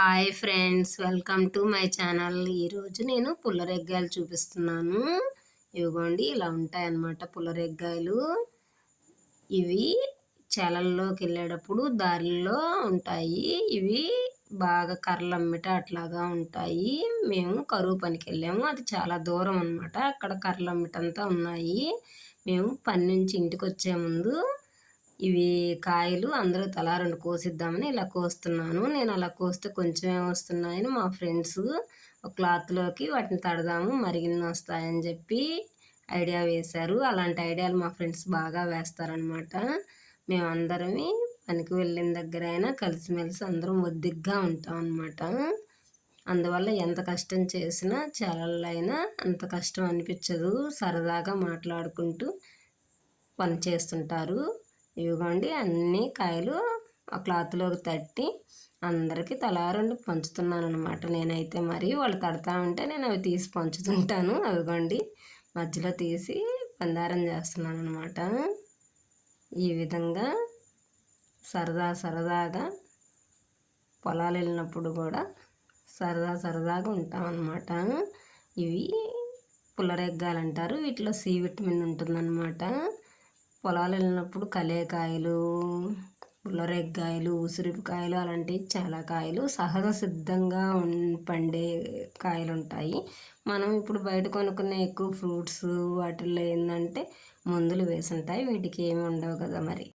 Hi friends, welcome to my channel. ఈరోజు నేను పుల్లరెగ్గాయలు చూపిస్తున్నాను. ఇవిగోండి, ఇలా ఉంటాయన్నమాట పుల్లరెగ్గాయలు. ఇవి చేలల్లోకి వెళ్ళేటప్పుడు దారిలో ఉంటాయి. ఇవి బాగా కర్రలు అమ్మిట అట్లాగా ఉంటాయి. మేము కరువు పనికి వెళ్ళాము, అది చాలా దూరం అనమాట. అక్కడ కర్రలు అమ్మిటంతా ఉన్నాయి. మేము పని నుంచి ఇంటికి వచ్చే ముందు ఇవి కాయలు అందరూ తలా 2 కోసిద్దామని ఇలా కోస్తున్నాను. నేను అలా కోస్తే కొంచెమే వస్తున్నాయని మా ఫ్రెండ్స్ ఒక క్లాత్లోకి వాటిని తడదాము, మరిగిన్ని వస్తాయని చెప్పి ఐడియా వేశారు. అలాంటి ఐడియాలు మా ఫ్రెండ్స్ బాగా వేస్తారనమాట. మేమందరమే పనికి వెళ్ళిన దగ్గర అయినా కలిసిమెలిసి అందరం ఒద్దిగ్గా ఉంటాం అనమాట. అందువల్ల ఎంత కష్టం చేసినా చేలల్లో అయినా అంత కష్టం అనిపించదు. సరదాగా మాట్లాడుకుంటూ పని చేస్తుంటారు. ఇవిగోండి, అన్ని కాయలు ఆ క్లాత్లోకి తట్టి అందరికీ తలా 2 పంచుతున్నాను అనమాట. నేనైతే మరి వాళ్ళు తడతా ఉంటే నేను అవి తీసి పంచుతుంటాను. అవిగోండి, మధ్యలో తీసి పందారం చేస్తున్నాను అనమాట. ఈ విధంగా సరదాగా పొలాలు వెళ్ళినప్పుడు కూడా సరదాగా ఉంటాం అన్నమాట. ఇవి పుల్లరెగ్గాయలు అంటారు. వీటిలో సి విటమిన్ ఉంటుందన్నమాట. పొలాలు వెళ్ళినప్పుడు కలేకాయలు, పుల్లరెగ్గాయలు, ఉసిరికాయలు అలాంటివి చాలా కాయలు సహజ సిద్ధంగా పండే కాయలు ఉంటాయి. మనం ఇప్పుడు బయట కొనుక్కునే ఎక్కువ ఫ్రూట్స్ వాటిల్లో ఏంటంటే మందులు వేసి ఉంటాయి. వీటికి ఏమి ఉండవు కదా మరి.